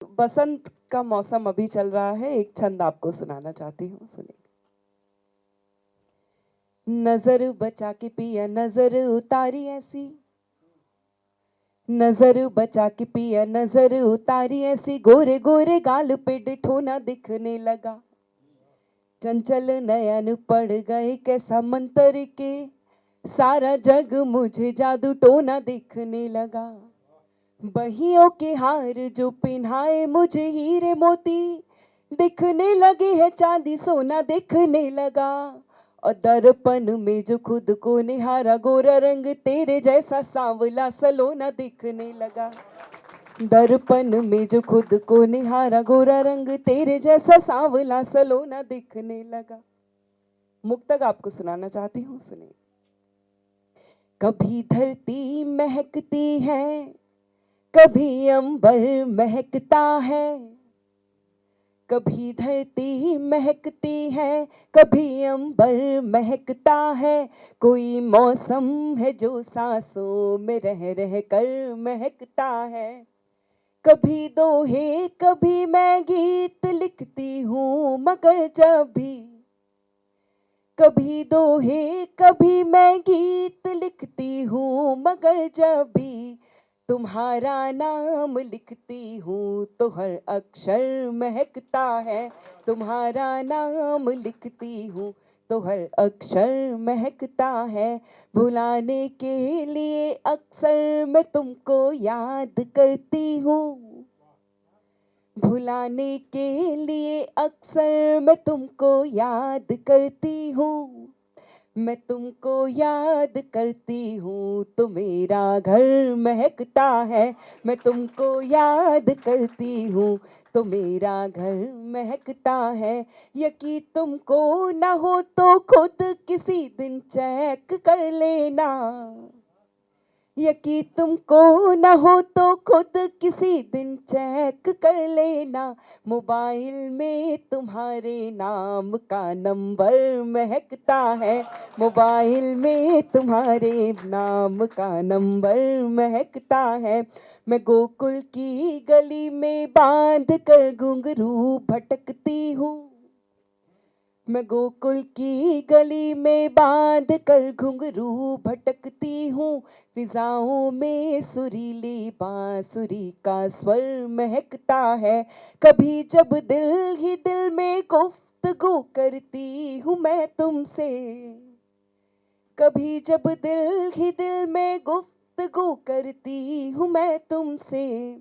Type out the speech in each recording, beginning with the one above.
बसंत का मौसम अभी चल रहा है, एक छंद आपको सुनाना चाहती हूँ, सुनिए। नजर बचा के पिया नजर उतारी ऐसी, नजर बचा के पिया नजर उतारी ऐसी, गोरे गोरे गाल पे डिठोना दिखने लगा। चंचल नयन पड़ गए कैसा मंत्र के, सारा जग मुझे जादू टोना दिखने लगा। बहियों के हार जो पिन्हाए मुझे हीरे मोती, दिखने लगे है चांदी सोना दिखने लगा। और दर्पण में जो खुद को निहारा, गोरा रंग तेरे जैसा सांवला सलोना दिखने लगा। दर्पण में जो खुद को निहारा, गोरा रंग तेरे जैसा सांवला सलोना दिखने लगा। मुक्तक आपको सुनाना चाहती हूँ, सुनिए। कभी धरती महकती है, कभी अंबर महकता है, कभी धरती महकती है, कभी अंबर महकता है। कोई मौसम है जो सांसों में रह रह कर महकता है। कभी दोहे कभी मैं गीत लिखती हूँ, मगर जब भी कभी दोहे कभी मैं गीत लिखती हूँ, मगर जब भी तुम्हारा नाम लिखती हूँ तो हर अक्षर महकता है। तुम्हारा नाम लिखती हूँ तो हर अक्षर महकता है। भुलाने के लिए अक्सर मैं तुमको याद करती हूँ, भुलाने के लिए अक्सर मैं तुमको याद करती हूँ। मैं तुमको याद करती हूँ तो मेरा घर महकता है। मैं तुमको याद करती हूँ तो मेरा घर महकता है। यकीन तुमको ना हो तो खुद किसी दिन चेक कर लेना, यकीन तुमको ना हो तो खुद किसी दिन चेक कर लेना। मोबाइल में तुम्हारे नाम का नंबर महकता है, मोबाइल में तुम्हारे नाम का नंबर महकता है। मैं गोकुल की गली में बांध कर घुंघरू भटकती हूँ, मैं गोकुल की गली में बांध कर घुंघरू भटकती हूँ। फिजाओं में सुरीली बांसुरी का स्वर महकता है। कभी जब दिल ही दिल में गुफ्तगू करती हूँ मैं तुमसे, कभी जब दिल ही दिल में गुफ्तगू करती हूँ मैं तुमसे,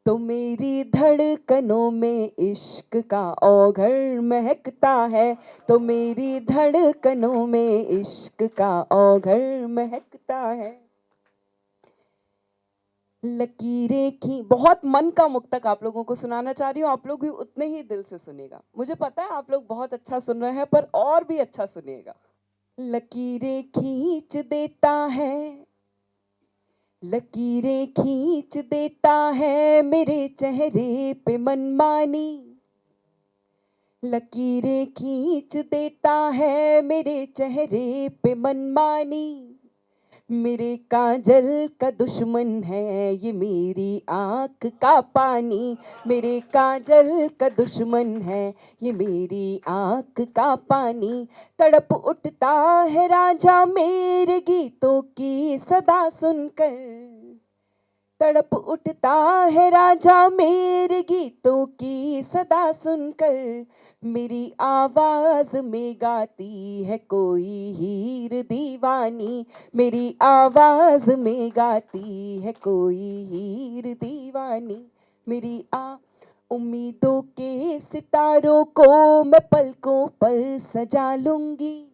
तो मेरी धड़कनों में इश्क का औघड़ महकता है। तो मेरी धड़कनों में इश्क का औघड़ महकता है। लकीरें की बहुत मन का मुक्तक आप लोगों को सुनाना चाह रही हूँ, आप लोग भी उतने ही दिल से सुनेगा। मुझे पता है आप लोग बहुत अच्छा सुन रहे हैं, पर और भी अच्छा सुनिएगा। लकीरें खींच देता है, लकीरें खींच देता है मेरे चेहरे पे मनमानी, लकीरें खींच देता है मेरे चेहरे पे मनमानी। मेरे काजल का दुश्मन है ये मेरी आंख का पानी, मेरे काजल का दुश्मन है ये मेरी आंख का पानी। तड़प उठता है राजा मेरे गीतों की सदा सुनकर, तड़प उठता है राजा मेरे गीतों की सदा सुनकर। मेरी आवाज में गाती है कोई हीर दीवानी, मेरी आवाज में गाती है कोई हीर दीवानी। मेरी उम्मीदों के सितारों को मैं पलकों पर सजा लूंगी,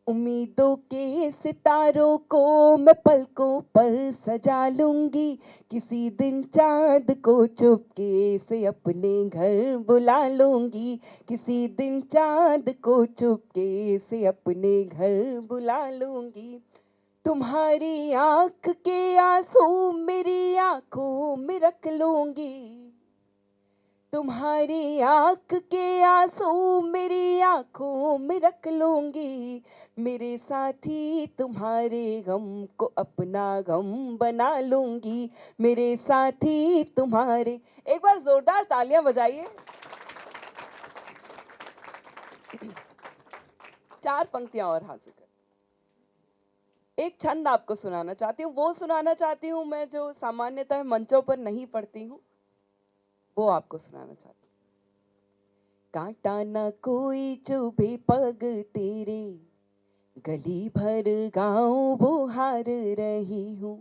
उम्मीदों के सितारों को मैं पलकों पर सजा लूंगी। किसी दिन चांद को चुपके से अपने घर बुला लूंगी, किसी दिन चांद को चुपके से अपने घर बुला लूंगी। तुम्हारी आंख के आंसू मेरी आंखों में रख लूंगी, तुम्हारी आँख के आंसू मेरी आँखों में रख लूंगी, मेरे साथी तुम्हारे गम को अपना गम बना लूंगी, मेरे साथी तुम्हारे। एक बार जोरदार तालियां बजाइए। 4 पंक्तियां और हाजिर कर। एक छंद आपको सुनाना चाहती हूँ, वो सुनाना चाहती हूँ मैं जो सामान्यतः मंचों पर नहीं पढ़ती हूँ, वो आपको सुनाना चाहती हूँ। कांटा न कोई चुभे पग तेरे, गली भर गाँव बुहार रही हूँ।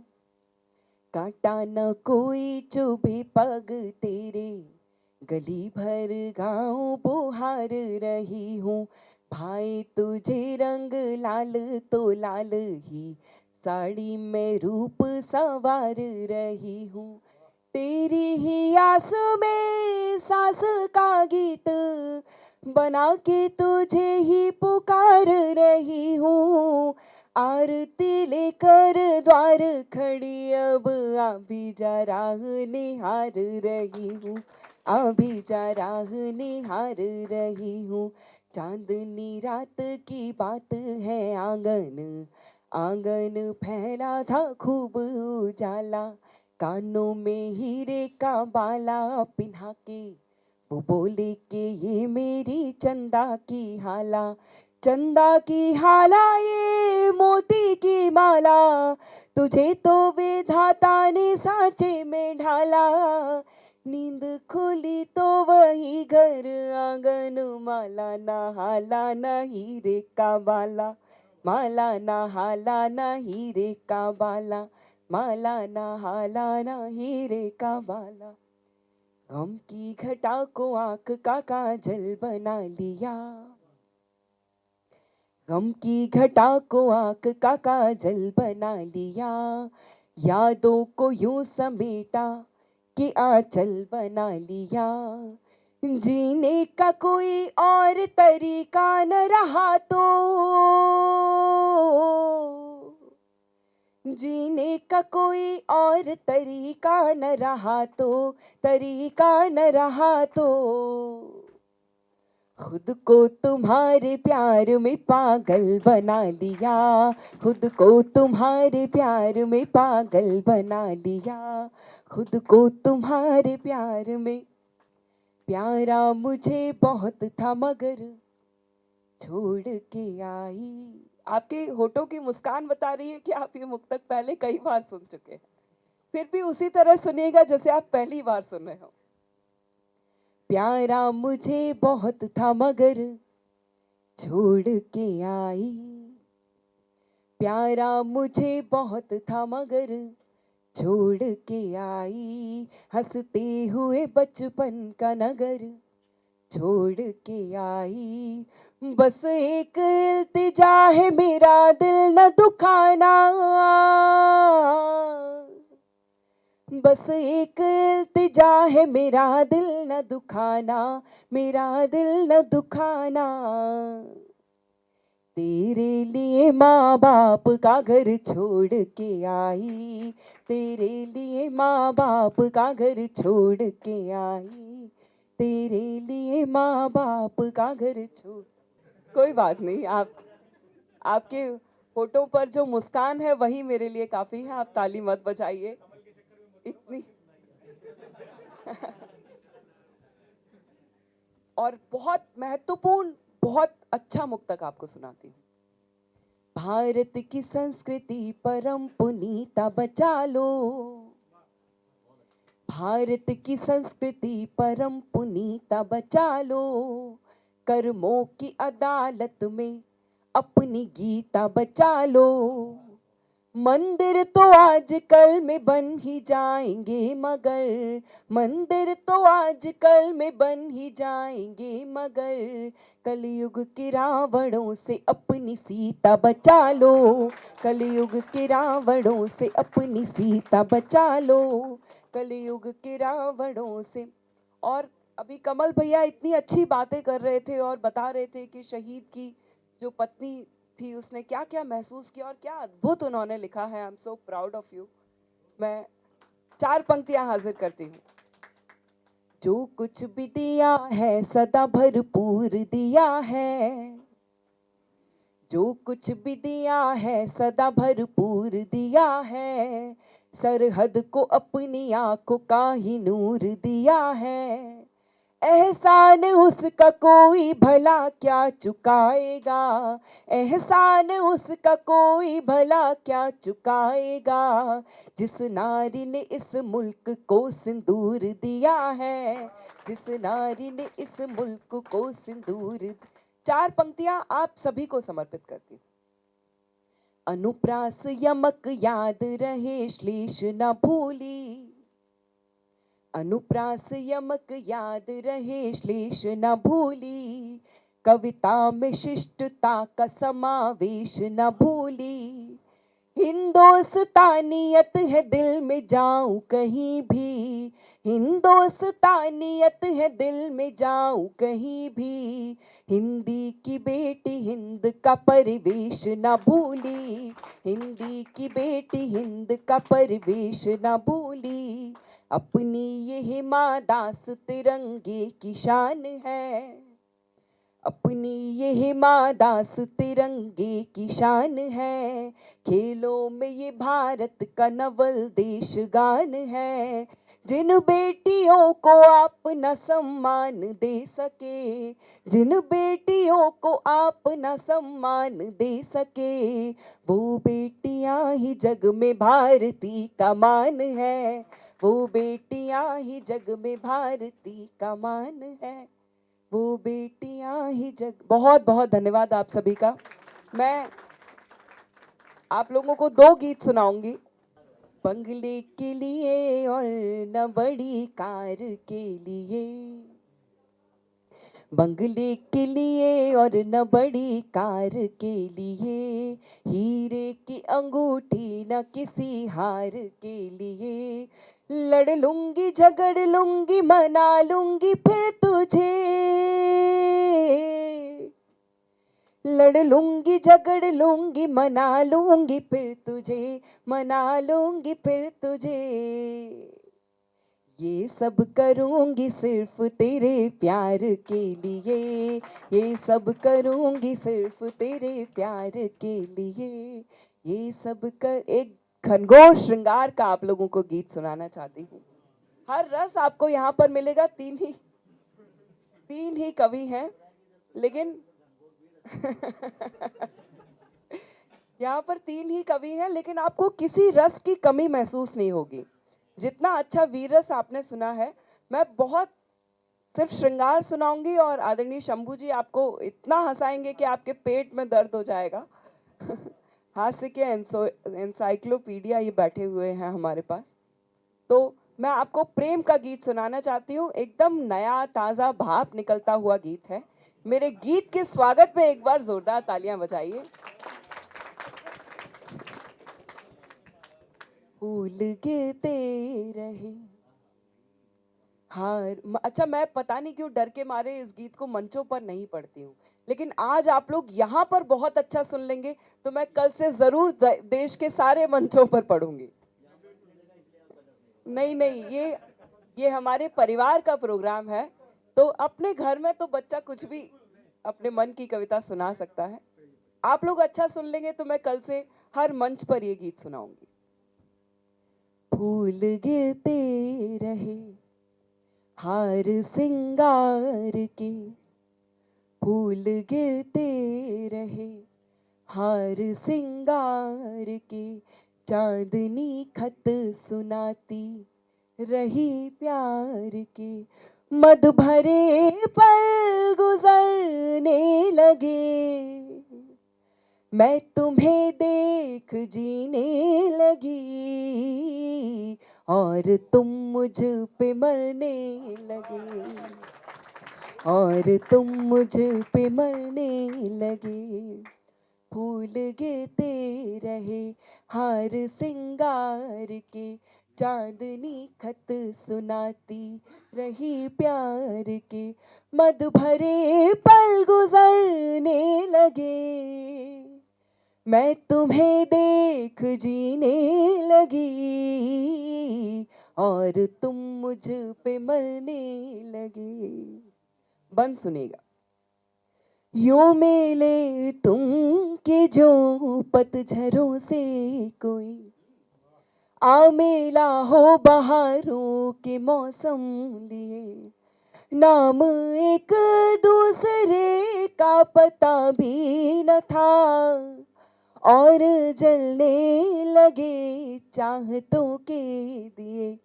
कांटा न कोई चुभे पग तेरे, गली भर गाँव बुहार रही हूँ। भाई तुझे रंग लाल तो लाल ही, साड़ी में रूप सवार रही हूँ। तेरी ही आस में सास का गीत बना के तुझे ही पुकार रही हूँ। आरती लेकर द्वार खड़ी अब अभी जा राह निहार रही हूँ, अभी जा राह निहार रही हूँ। चांदनी रात की बात है, आंगन आंगन फैला था खूब उजाला, कानों में हीरे का बाला पिन्हा के वो बोले कि ये मेरी चंदा की हाला, चंदा की हाला ये मोती की माला, तुझे तो विधाता ने सांचे में ढाला। नींद खुली तो वही घर आंगन, माला ना हाला ना हीरे का बाला, माला ना हाला ना हीरे का बाला, माला ना हाला ना हीरे का बाला। गम की घटा को आंख का काजल बना लिया, गम की घटा को आंख का काजल बना लिया, यादों को यूं समेटा कि आंचल बना लिया। जीने का कोई और तरीका न रहा तो, जीने का कोई और तरीका न रहा तो, तरीका न रहा तो, खुद को तुम्हारे प्यार में पागल बना लिया, खुद को तुम्हारे प्यार में पागल बना लिया, खुद को तुम्हारे प्यार में। प्यारा मुझे बहुत था मगर छोड़ के आई। आपके होठों की मुस्कान बता रही है कि आप ये मुक्तक पहले कई बार सुन चुके हैं, फिर भी उसी तरह सुनिएगा जैसे आप पहली बार सुन रहे हो। प्यारा मुझे बहुत था मगर छोड़ के आई, प्यारा मुझे बहुत था मगर छोड़ के आई, हंसते हुए बचपन का नगर छोड़ के आई। बस एक इल्तिजा है मेरा दिल न दुखाना, बस एक इल्तिजा है मेरा दिल न दुखाना, मेरा दिल न दुखाना। तेरे लिए माँ बाप का घर छोड़ के आई, तेरे लिए माँ बाप का घर छोड़ के आई, तेरे लिए माँ बाप का घर छोड़। कोई बात नहीं, आपके होठों पर जो मुस्कान है वही मेरे लिए काफी है, आप ताली मत बजाइए इतनी। और बहुत महत्वपूर्ण, बहुत अच्छा मुक्तक आपको सुनाती हूँ। भारत की संस्कृति परम पुनीता बचा लो, भारत की संस्कृति परम पुनीता बचा लो, कर्मों की अदालत में अपनी गीता बचा लो। मंदिर तो आजकल में बन ही जाएंगे मगर, मंदिर तो आजकल में बन ही जाएंगे मगर, कलयुग के रावणों से अपनी सीता बचा लो, कलयुग के रावणों से अपनी सीता बचा लो, कलयुग के रावणों से। और अभी कमल भैया इतनी अच्छी बातें कर रहे थे और बता रहे थे कि शहीद की जो पत्नी थी उसने क्या क्या महसूस किया और क्या अद्भुत उन्होंने लिखा है। I am so proud of you. मैं 4 पंक्तियां हाजिर करती हूँ। जो कुछ भी दिया है सदा भरपूर दिया है, जो कुछ भी दिया है सदा भरपूर दिया है, सरहद को अपनी आंखों का ही नूर दिया है। एहसान उसका कोई भला क्या चुकाएगा, एहसान उसका कोई भला क्या चुकाएगा, जिस नारी ने इस मुल्क को सिंदूर दिया है, जिस नारी ने इस मुल्क को सिंदूर। 4 पंक्तियां आप सभी को समर्पित करती हूँ। अनुप्रास यमक याद रहे श्लेष न भूली, अनुप्रास यमक याद रहे श्लेष न भूली, कविता में शिष्टता का समावेश न भूली, हिंदोस्तानियत है दिल में जाऊं कहीं भी, हिंदोस्तानियत है दिल में जाऊं कहीं भी, हिंदी की बेटी हिंद का परिवेश न भूली, हिंदी की बेटी हिंद का परिवेश न भूली, अपनी ये हिमा दास तिरंगे की शान है, अपनी ये हिमा दास तिरंगे की शान है, खेलों में ये भारत का नवल देश गान है, जिन बेटियों को आप न सम्मान दे सके, जिन बेटियों को आप न सम्मान दे सके, वो बेटियां ही जग में भारती का मान है, वो बेटियां ही जग में भारती का मान है, वो बेटियां ही जग। बहुत बहुत धन्यवाद आप सभी का। मैं आप लोगों को 2 गीत सुनाऊंगी, बंगले के लिए और न बड़ी कार के लिए, बंगले के लिए और न बड़ी कार के लिए, हीरे की अंगूठी न किसी हार के लिए, लड़ लूंगी झगड़ लूंगी मना लूंगी फिर तुझे, लड़ लूंगी झगड़ लूंगी मना लूंगी फिर तुझे, मना लूंगी फिर तुझे, ये सब करूंगी सिर्फ तेरे प्यार के लिए, ये सब करूंगी सिर्फ तेरे प्यार के लिए, ये सब कर। एक घनघोर श्रृंगार का आप लोगों को गीत सुनाना चाहती हूँ। हर रस आपको यहाँ पर मिलेगा। तीन ही कवि हैं, लेकिन यहाँ पर 3 ही कवि हैं, लेकिन आपको किसी रस की कमी महसूस नहीं होगी। जितना अच्छा वीर रस आपने सुना है, मैं बहुत सिर्फ श्रृंगार सुनाऊंगी और आदरणीय शंभू जी आपको इतना हंसाएंगे कि आपके पेट में दर्द हो जाएगा। हास्य के एनसाइक्लोपीडिया ये बैठे हुए हैं हमारे पास। तो मैं आपको प्रेम का गीत सुनाना चाहती हूँ। एकदम नया ताज़ा भाप निकलता हुआ गीत है। मेरे गीत के स्वागत में एक बार जोरदार तालियां बजाइए। फूल गिरते रहे हार। अच्छा, मैं पता नहीं क्यों डर के मारे इस गीत को मंचों पर नहीं पढ़ती हूँ, लेकिन आज आप लोग यहाँ पर बहुत अच्छा सुन लेंगे, तो मैं कल से जरूर देश के सारे मंचों पर पढ़ूंगी। नहीं नहीं, ये हमारे परिवार का प्रोग्राम है, तो अपने घर में तो बच्चा कुछ भी अपने मन की कविता सुना सकता है। आप लोग अच्छा सुन लेंगे तो मैं कल से हर मंच पर ये गीत सुनाऊंगी। फूल गिरते रहे हार सिंगार के, फूल गिरते रहे हार सिंगार के, चांदनी खत सुनाती रही प्यार के, मद भरे पल गुजरने लगे, मैं तुम्हें देख जीने लगी, और तुम मुझ पे मरने लगे, और तुम मुझ पे मरने लगे। फूल गिरते रहे हार सिंगार के, चांदनी खत सुनाती रही प्यार के, मद भरे पल गुजरने लगे, मैं तुम्हें देख जीने लगी और तुम मुझ पे मरने लगे। बंद सुनेगा। यूं मिले तुम के जो पतझरों से कोई आ मिला हो बहारों के मौसम लिए, नाम एक दूसरे का पता भी न था और जलने लगे चाहतों के दिए।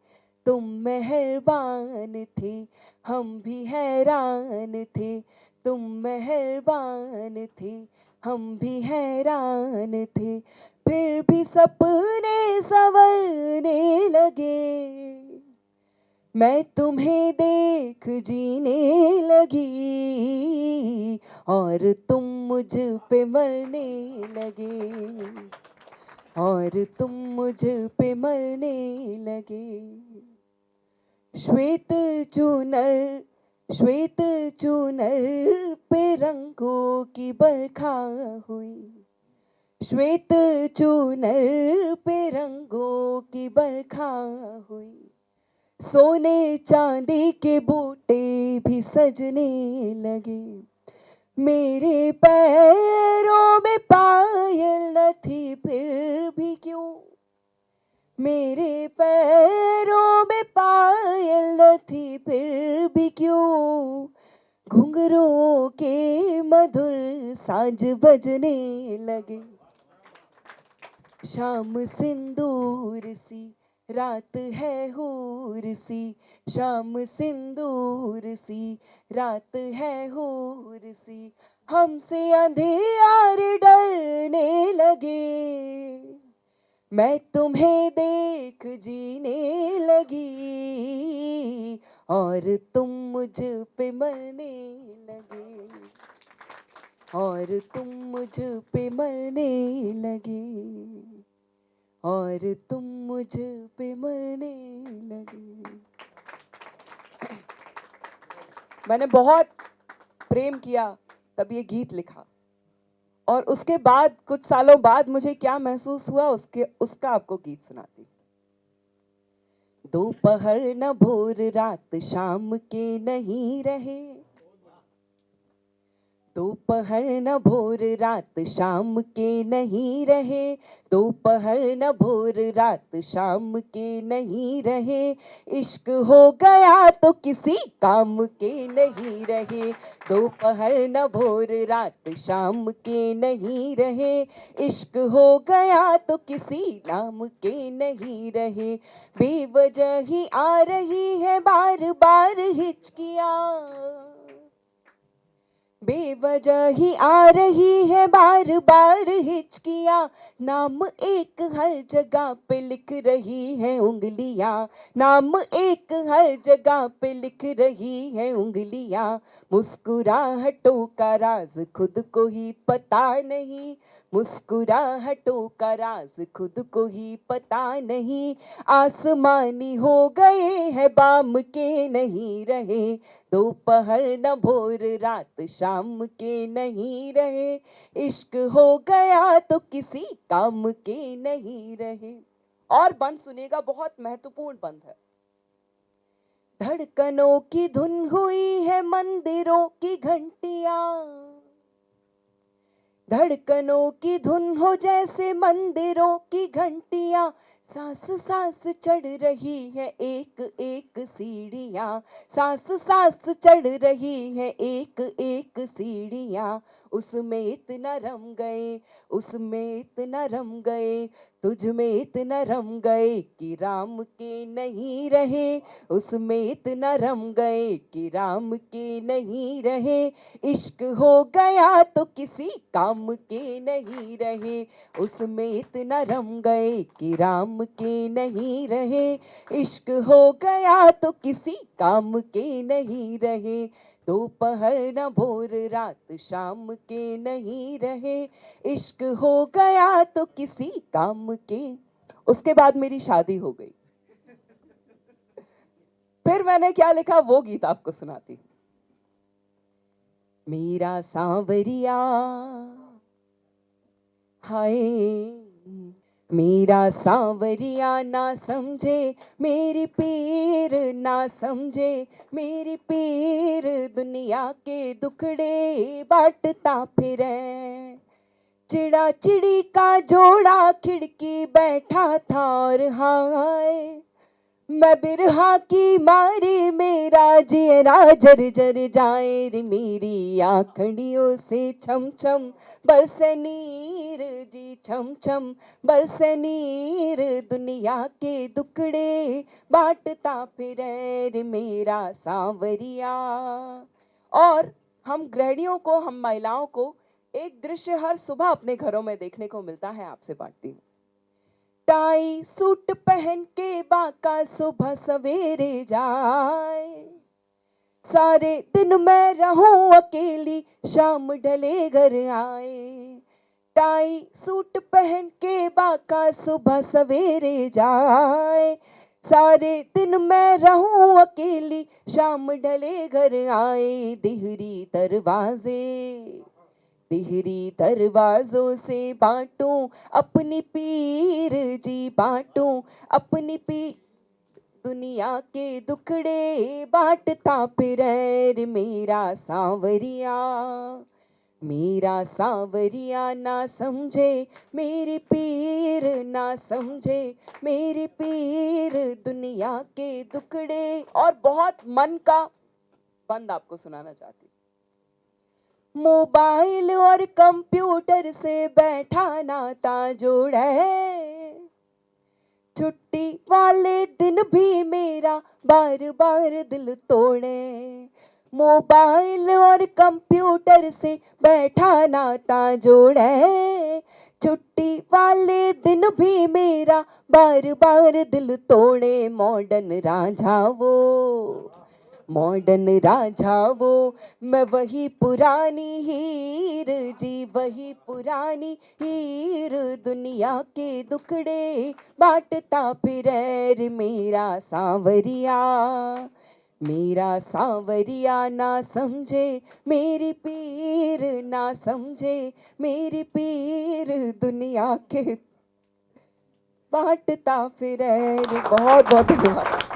तुम मेहरबान थे, हम भी हैरान थे, तुम मेहरबान थे, हम भी हैरान थे, फिर भी सपने संवरने लगे। मैं तुम्हें देख जीने लगी और तुम मुझ पे मरने लगे, और तुम मुझ पे मरने लगे। श्वेत चूनर, श्वेत चूनर पे रंगों की बरखा हुई, श्वेत चूनर पे रंगों की बरखा हुई, सोने चांदी के बूटे भी सजने लगे। मेरे पैरों में पायल न थी फिर भी क्यों, मेरे पैरों में पायल न थी फिर भी क्यों, घुंघरूं के मधुर साज बजने लगे। शाम सिंदूर सी रात है हूर सी, शाम सिंदूर सी रात है हूर सी, हमसे अंधियार डरने लगे। मैं तुम्हें देख जीने लगी और तुम मुझ पे मरने लगे, और तुम मुझ पे मरने लगे, और तुम मुझ पे मरने लगे। मैंने बहुत प्रेम किया तब ये गीत लिखा, और उसके बाद कुछ सालों बाद मुझे क्या महसूस हुआ उसका आपको गीत सुनाती। दोपहर न भोर रात शाम के नहीं रहे, दोपहर न भोर रात शाम के नहीं रहे, दोपहर न भोर रात शाम के नहीं रहे, इश्क हो गया तो किसी काम के नहीं रहे। दोपहर न भोर रात शाम के नहीं रहे, इश्क हो गया तो किसी नाम के नहीं रहे। बेवजह ही आ रही है बार बार हिचकियाँ, बेवजह ही आ रही है बार बार हिचकियाँ, नाम एक हर जगह पे लिख रही है उंगलियाँ, नाम एक हर जगह पे लिख रही है उंगलियाँ। मुस्कुराहटों का राज खुद को ही पता नहीं, मुस्कुराहटों का राज खुद को ही पता नहीं, आसमानी हो गए हैं बाम के नहीं रहे। दोपहर न भोर रात शाम के नहीं रहे, इश्क हो गया तो किसी काम के नहीं रहे। और बंद सुनिएगा, बहुत महत्वपूर्ण बंद है। धड़कनों की धुन हुई है मंदिरों की घंटियां, धड़कनों की धुन हो जैसे मंदिरों की घंटियां, सांस सांस चढ़ रही है एक एक सीढ़ियाँ, सांस सांस चढ़ रही है एक एक सीढ़ियाँ। उसमें इतना रम गए, उसमें इतना रम गए, तुझ में इतना रम गए कि राम के नहीं रहे, उसमें इतना रम गए कि राम के नहीं रहे। इश्क हो गया तो किसी काम के नहीं रहे, उसमें इतना रम गए कि राम के नहीं रहे। इश्क हो गया तो किसी काम के नहीं रहे, दोपहर न भोर रात शाम के नहीं रहे, इश्क हो गया तो किसी काम के। उसके बाद मेरी शादी हो गई। फिर मैंने क्या लिखा वो गीत आपको सुनाती। मेरा सांवरिया हाय मेरा सांवरिया ना समझे मेरी पीर, ना समझे मेरी पीर, दुनिया के दुखड़े बांटता फिरे। चिड़ा चिड़ी का जोड़ा खिड़की बैठा था और हाय मैं बिरहा की मारी, मेरा जियरा जर जर जाए रे, मेरी आंखड़ियों से छम छम बरसे नीर जी, छम छम बरसे नीर, दुनिया के दुखड़े बांटता फिरे रे मेरा सांवरिया। और हम गृहिणियों को, हम महिलाओं को एक दृश्य हर सुबह अपने घरों में देखने को मिलता है, आपसे बांटती हूँ। टाई सूट पहन के बाका सुबह सवेरे जाए, सारे दिन मैं रहूं अकेली शाम ढले घर आए। टाई सूट पहन के बाका सुबह सवेरे जाए, सारे दिन मैं रहूं अकेली शाम ढले घर आए। दिहरी दरवाजे तिहरी दरवाजों से बांटूं अपनी पीर जी, बांटूं अपनी पीर, दुनिया के दुखड़े बांटता फिरे रे मेरा सांवरिया। मेरा सांवरिया ना समझे मेरी पीर, ना समझे मेरी पीर, दुनिया के दुखड़े। और बहुत मन का बंद आपको सुनाना चाहती हूँ। मोबाइल और कंप्यूटर से बैठा नाता जोड़ा है, छुट्टी वाले दिन भी मेरा बार बार दिल तोड़े। मोबाइल और कंप्यूटर से बैठा नाता जोड़ा है, छुट्टी वाले दिन भी मेरा बार बार दिल तोड़े। मॉडर्न राजा वो, मॉडर्न राजा वो, मैं वही पुरानी हीर जी, वही पुरानी हीर, दुनिया के दुखड़े बांटता फिरे रे मेरा सांवरिया। मेरा सांवरिया ना समझे मेरी पीर, ना समझे मेरी पीर, दुनिया के बांटता फिरे रे। बहुत बहुत धन्यवाद।